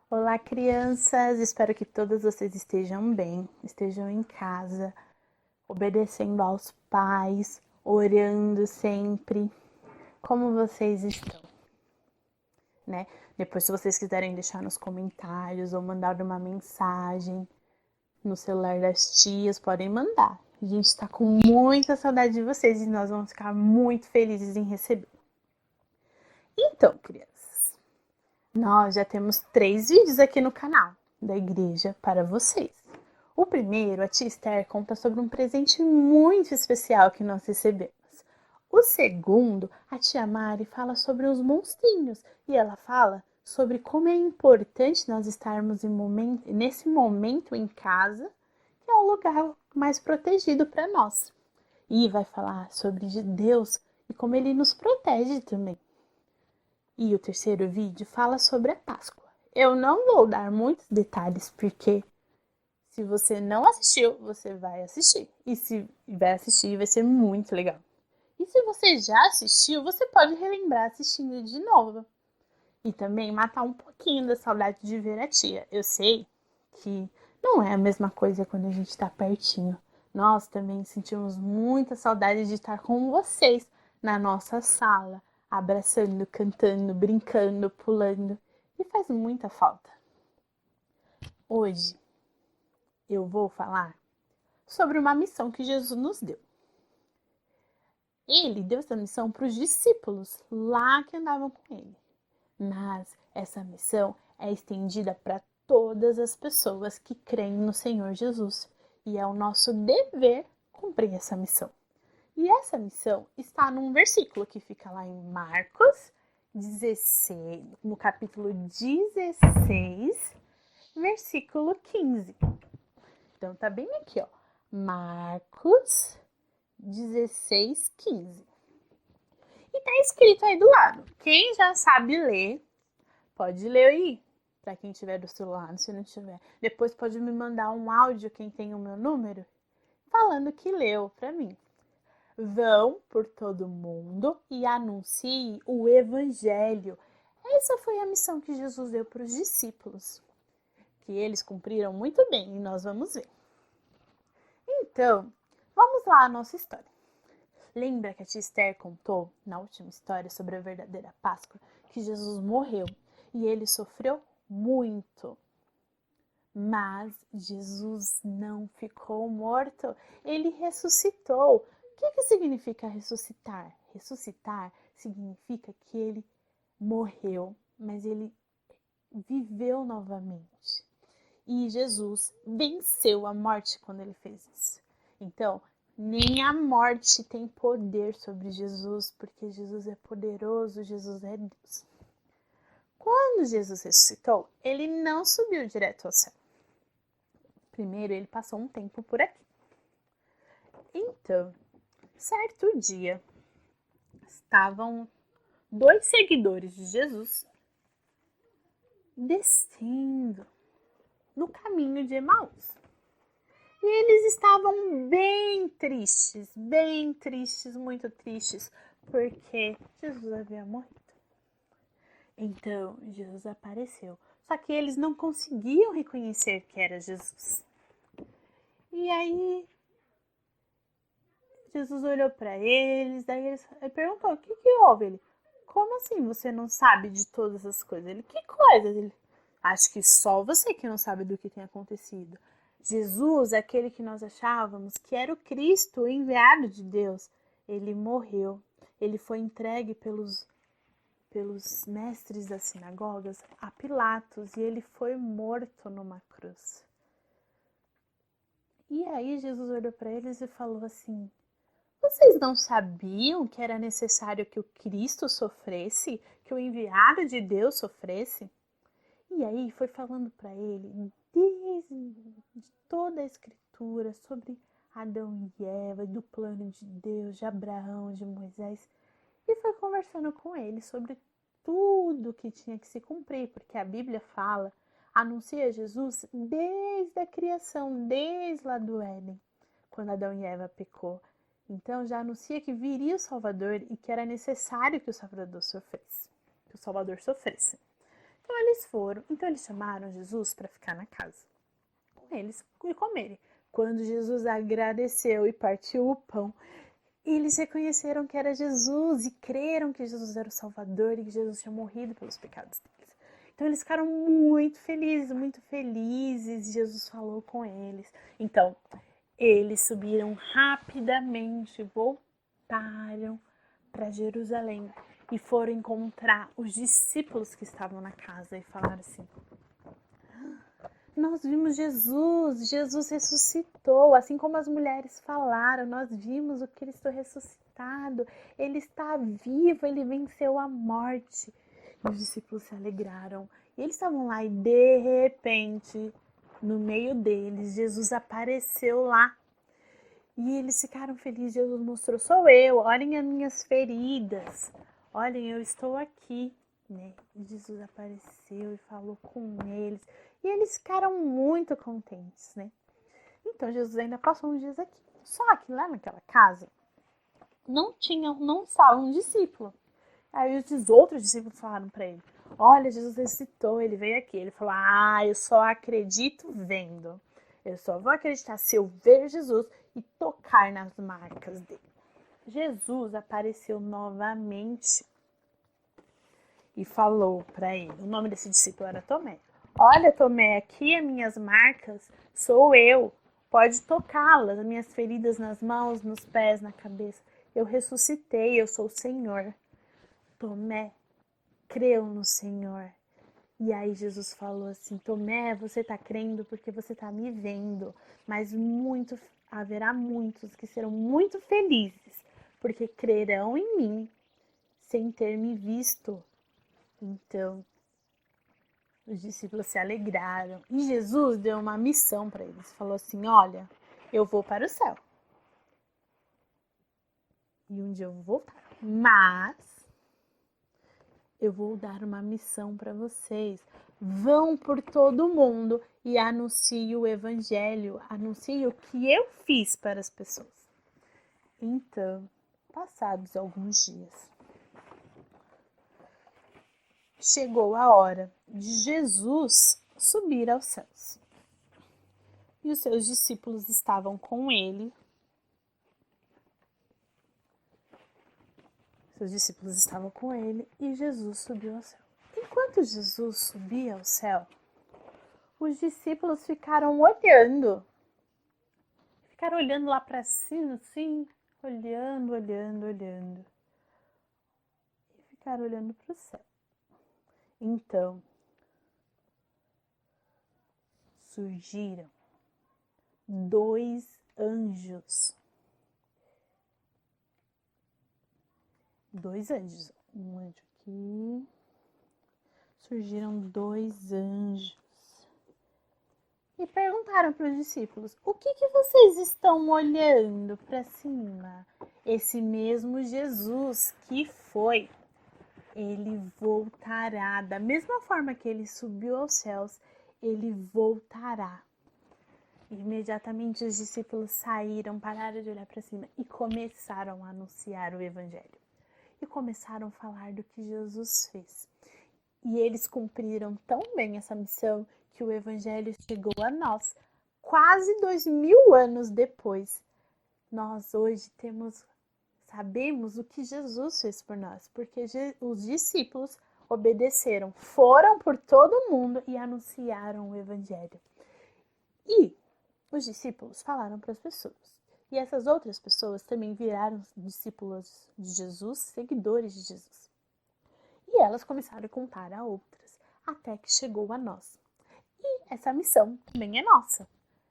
Olá, crianças! Espero que todas vocês estejam bem, estejam em casa, obedecendo aos pais, orando sempre. Como vocês estão, né? Depois, se vocês quiserem deixar nos comentários ou mandar uma mensagem no celular das tias, podem mandar. A gente está com muita saudade de vocês e nós vamos ficar muito felizes em receber. Então, crianças, nós já temos 3 vídeos aqui no canal da igreja para vocês. O primeiro, a tia Esther conta sobre um presente muito especial que nós recebemos. O segundo, a tia Mari fala sobre os monstrinhos e ela fala sobre como é importante nós estarmos nesse momento em casa, que é o lugar mais protegido para nós. E vai falar sobre Deus e como ele nos protege também. E o terceiro vídeo fala sobre a Páscoa. Eu não vou dar muitos detalhes porque se você não assistiu, você vai assistir. E se vai assistir, vai ser muito legal. E se você já assistiu, você pode relembrar assistindo de novo. E também matar um pouquinho da saudade de ver a tia. Eu sei que não é a mesma coisa quando a gente está pertinho. Nós também sentimos muita saudade de estar com vocês na nossa sala, abraçando, cantando, brincando, pulando. E faz muita falta. Hoje eu vou falar sobre uma missão que Jesus nos deu. Ele deu essa missão para os discípulos lá que andavam com ele. Mas essa missão é estendida para todas as pessoas que creem no Senhor Jesus. E é o nosso dever cumprir essa missão. E essa missão está num versículo que fica lá em Marcos 16, no capítulo 16, versículo 15. Então tá bem aqui, ó. Marcos 16, 15. E tá escrito aí do lado. Quem já sabe ler, pode ler aí. Para quem tiver do celular, se não tiver. Depois pode me mandar um áudio, quem tem o meu número, falando que leu para mim. Vão por todo mundo e anunciem o evangelho. Essa foi a missão que Jesus deu para os discípulos, que eles cumpriram muito bem e nós vamos ver. Então, vamos lá à nossa história. Lembra que a tia Esther contou na última história sobre a verdadeira Páscoa que Jesus morreu e ele sofreu muito. Mas Jesus não ficou morto, ele ressuscitou. O que significa ressuscitar? Ressuscitar significa que ele morreu, mas ele viveu novamente. E Jesus venceu a morte quando ele fez isso. Então, nem a morte tem poder sobre Jesus, porque Jesus é poderoso, Jesus é Deus. Quando Jesus ressuscitou, ele não subiu direto ao céu. Primeiro, ele passou um tempo por aqui. Então, certo dia, estavam 2 seguidores de Jesus descendo no caminho de Emaús. E eles estavam bem tristes, muito tristes, porque Jesus havia morrido. Então, Jesus apareceu. Só que eles não conseguiam reconhecer que era Jesus. E aí, Jesus olhou para eles, daí eles perguntou, o que houve? Ele, como assim você não sabe de todas as coisas? Ele, que coisas? Ele, acho que só você que não sabe do que tem acontecido. Jesus, aquele que nós achávamos que era o Cristo, o enviado de Deus, ele morreu. Ele foi entregue pelos mestres das sinagogas a Pilatos e ele foi morto numa cruz. E aí Jesus olhou para eles e falou assim, vocês não sabiam que era necessário que o Cristo sofresse, que o enviado de Deus sofresse? E aí foi falando para ele desde toda a escritura sobre Adão e Eva, do plano de Deus, de Abraão, de Moisés. E foi conversando com ele sobre tudo que tinha que se cumprir, porque a Bíblia fala, anuncia Jesus desde a criação, desde lá do Éden, quando Adão e Eva pecou. Então já anuncia que viria o Salvador e que era necessário que o Salvador sofresse. Então eles foram. Então eles chamaram Jesus para ficar na casa com eles e comerem. Quando Jesus agradeceu e partiu o pão, eles reconheceram que era Jesus e creram que Jesus era o Salvador e que Jesus tinha morrido pelos pecados deles. Então eles ficaram muito felizes, muito felizes. Jesus falou com eles. Então eles subiram rapidamente, voltaram para Jerusalém e foram encontrar os discípulos que estavam na casa e falaram assim: nós vimos Jesus, Jesus ressuscitou, assim como as mulheres falaram, nós vimos o Cristo ressuscitado, ele está vivo, ele venceu a morte. E os discípulos se alegraram. E eles estavam lá e de repente, no meio deles, Jesus apareceu lá. E eles ficaram felizes, Jesus mostrou, sou eu, olhem as minhas feridas, olhem, eu estou aqui, né? E Jesus apareceu e falou com eles, e eles ficaram muito contentes, né? Então Jesus ainda passou uns dias aqui, só que lá naquela casa não estava um discípulo. Aí os outros discípulos falaram para ele, olha, Jesus ressuscitou, ele veio aqui. Ele falou, eu só acredito vendo. Eu só vou acreditar se eu ver Jesus e tocar nas marcas dele. Jesus apareceu novamente e falou para ele, o nome desse discípulo era Tomé. Olha, Tomé, aqui as minhas marcas, sou eu. Pode tocá-las, as minhas feridas nas mãos, nos pés, na cabeça. Eu ressuscitei, eu sou o Senhor. Tomé creu no Senhor. E aí Jesus falou assim, Tomé, você está crendo porque você está me vendo, mas haverá muitos que serão muito felizes, porque crerão em mim sem ter me visto. Então, os discípulos se alegraram. E Jesus deu uma missão para eles. Falou assim, olha, eu vou para o céu. E um dia eu vou voltar. Mas eu vou dar uma missão para vocês. Vão por todo o mundo e anunciem o evangelho, anunciem o que eu fiz para as pessoas. Então, passados alguns dias, chegou a hora de Jesus subir aos céus. E os seus discípulos estavam com ele. Seus discípulos estavam com ele e Jesus subiu ao céu. Enquanto Jesus subia ao céu, os discípulos ficaram olhando. Ficaram olhando lá para cima, assim, olhando. E ficaram olhando para o céu. Então, surgiram 2 anjos. 2 anjos. Um anjo aqui. Surgiram 2 anjos. E perguntaram para os discípulos, o que vocês estão olhando para cima? Esse mesmo Jesus que foi, ele voltará. Da mesma forma que ele subiu aos céus, ele voltará. Imediatamente os discípulos saíram, pararam de olhar para cima e começaram a anunciar o evangelho. E começaram a falar do que Jesus fez. E eles cumpriram tão bem essa missão que o evangelho chegou a nós. Quase 2000 anos depois, nós hoje sabemos o que Jesus fez por nós, porque os discípulos obedeceram, foram por todo o mundo e anunciaram o evangelho. E os discípulos falaram para as pessoas. E essas outras pessoas também viraram discípulos de Jesus, seguidores de Jesus. E elas começaram a contar a outras, até que chegou a nós. E essa missão também é nossa.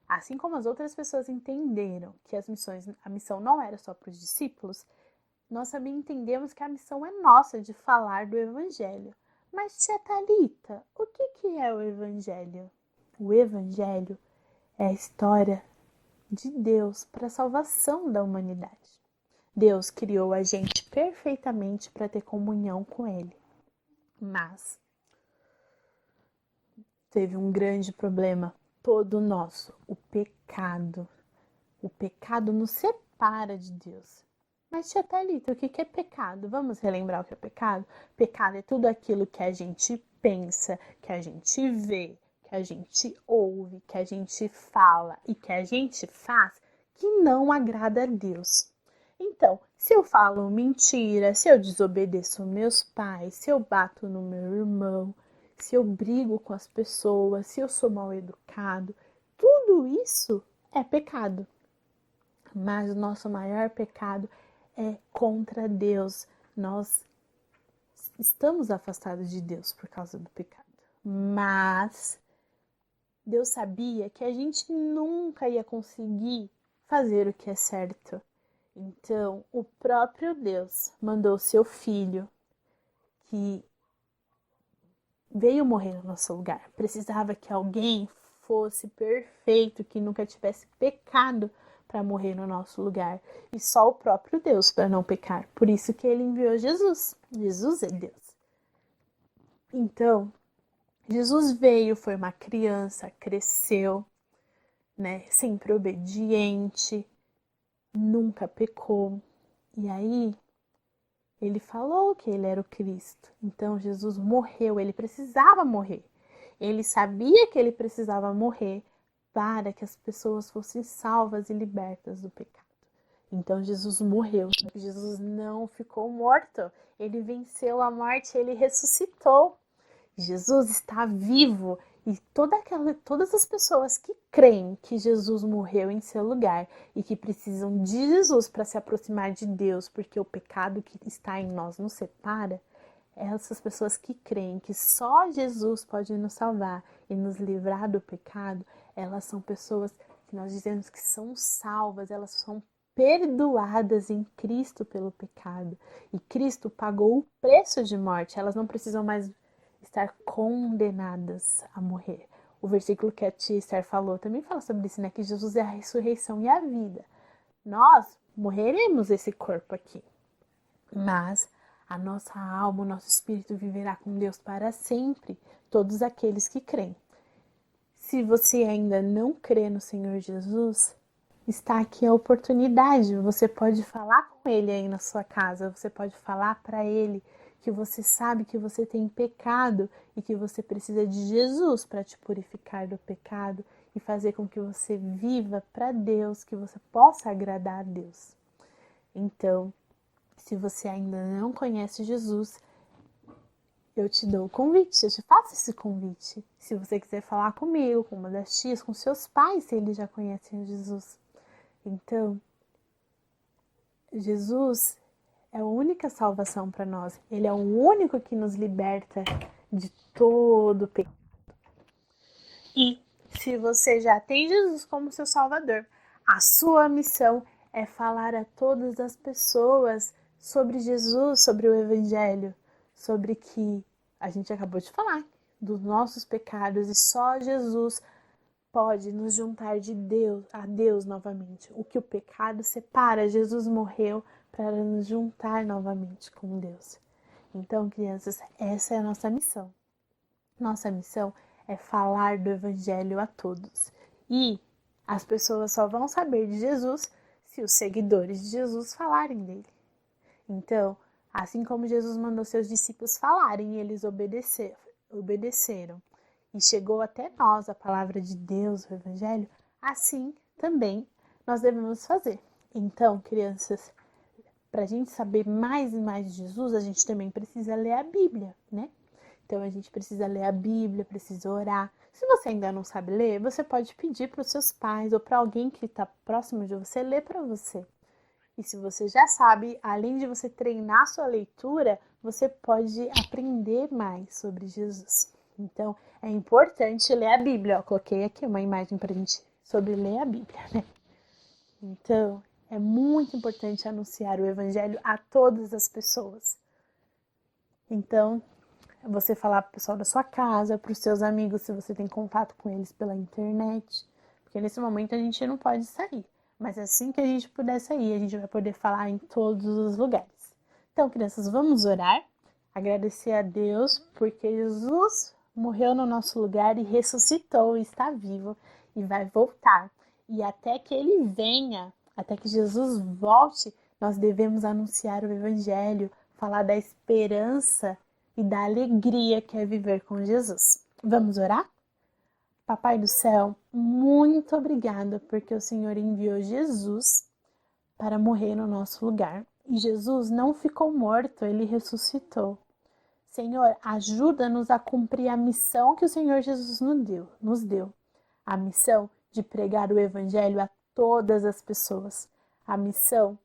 Assim como as outras pessoas entenderam que a missão não era só para os discípulos, nós também entendemos que a missão é nossa de falar do Evangelho. Mas, tia Thalita, o que é o Evangelho? O Evangelho é a história de Deus para a salvação da humanidade. Deus criou a gente perfeitamente para ter comunhão com Ele. Mas teve um grande problema, todo nosso, o pecado. O pecado nos separa de Deus. Mas, tia Thalita, o que é pecado? Vamos relembrar o que é pecado? Pecado é tudo aquilo que a gente pensa, que a gente vê, que a gente ouve, que a gente fala e que a gente faz que não agrada a Deus. Então, se eu falo mentira, se eu desobedeço meus pais, se eu bato no meu irmão, se eu brigo com as pessoas, se eu sou mal educado, tudo isso é pecado. Mas o nosso maior pecado é contra Deus. Nós estamos afastados de Deus por causa do pecado. Mas Deus sabia que a gente nunca ia conseguir fazer o que é certo. Então, o próprio Deus mandou seu filho, que veio morrer no nosso lugar. Precisava que alguém fosse perfeito, que nunca tivesse pecado para morrer no nosso lugar. E só o próprio Deus para não pecar. Por isso que ele enviou Jesus. Jesus é Deus. Então, Jesus veio, foi uma criança, cresceu, né, sempre obediente, nunca pecou. E aí, ele falou que ele era o Cristo. Então, Jesus morreu, ele precisava morrer. Ele sabia que ele precisava morrer para que as pessoas fossem salvas e libertas do pecado. Então Jesus morreu. Jesus não ficou morto. Ele venceu a morte, ele ressuscitou. Jesus está vivo e todas as pessoas que creem que Jesus morreu em seu lugar e que precisam de Jesus para se aproximar de Deus, porque o pecado que está em nós nos separa, essas pessoas que creem que só Jesus pode nos salvar e nos livrar do pecado, elas são pessoas que nós dizemos que são salvas, elas são perdoadas em Cristo pelo pecado. E Cristo pagou o preço de morte, elas não precisam mais estar condenadas a morrer. O versículo que a tia Esther falou também fala sobre isso, né? Que Jesus é a ressurreição e a vida. Nós morreremos esse corpo aqui, mas a nossa alma, o nosso espírito viverá com Deus para sempre, todos aqueles que creem. Se você ainda não crê no Senhor Jesus, está aqui a oportunidade. Você pode falar com Ele aí na sua casa, você pode falar para Ele que você sabe que você tem pecado e que você precisa de Jesus para te purificar do pecado e fazer com que você viva para Deus, que você possa agradar a Deus. Então, se você ainda não conhece Jesus, eu te dou o convite, eu te faço esse convite. Se você quiser falar comigo, com uma das tias, com seus pais, se eles já conhecem Jesus. Então, Jesus é a única salvação para nós. Ele é o único que nos liberta de todo pecado. E se você já tem Jesus como seu Salvador, a sua missão é falar a todas as pessoas sobre Jesus, sobre o Evangelho, sobre que a gente acabou de falar, dos nossos pecados, e só Jesus pode nos juntar de Deus a Deus novamente. O que o pecado separa, Jesus morreu para nos juntar novamente com Deus. Então, crianças, essa é a nossa missão. Nossa missão é falar do Evangelho a todos. E as pessoas só vão saber de Jesus se os seguidores de Jesus falarem dele. Então, assim como Jesus mandou seus discípulos falarem e eles obedeceram, e chegou até nós a palavra de Deus, o Evangelho, assim também nós devemos fazer. Então, crianças, para a gente saber mais e mais de Jesus, a gente também precisa ler a Bíblia, né? Então, a gente precisa ler a Bíblia, precisa orar. Se você ainda não sabe ler, você pode pedir para os seus pais ou para alguém que está próximo de você ler para você. E se você já sabe, além de você treinar sua leitura, você pode aprender mais sobre Jesus. Então, é importante ler a Bíblia. Eu coloquei aqui uma imagem para a gente sobre ler a Bíblia, né? Então, é muito importante anunciar o Evangelho a todas as pessoas. Então, você falar para o pessoal da sua casa, para os seus amigos, se você tem contato com eles pela internet. Porque nesse momento a gente não pode sair. Mas assim que a gente puder sair, a gente vai poder falar em todos os lugares. Então, crianças, vamos orar. Agradecer a Deus porque Jesus morreu no nosso lugar e ressuscitou, está vivo e vai voltar. E até que ele venha, até que Jesus volte, Nós devemos anunciar o Evangelho, falar da esperança e da alegria que é viver com Jesus. Vamos orar? Papai do céu, muito obrigada porque o Senhor enviou Jesus para morrer no nosso lugar. E Jesus não ficou morto, ele ressuscitou. Senhor, ajuda-nos a cumprir a missão que o Senhor Jesus nos deu. A missão de pregar o Evangelho a todas as pessoas. A missão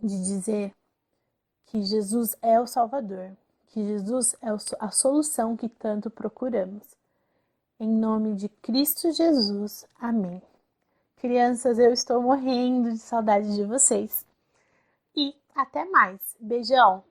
de dizer que Jesus é o Salvador, que Jesus é a solução que tanto procuramos. Em nome de Cristo Jesus. Amém. Crianças, eu estou morrendo de saudade de vocês. E até mais. Beijão!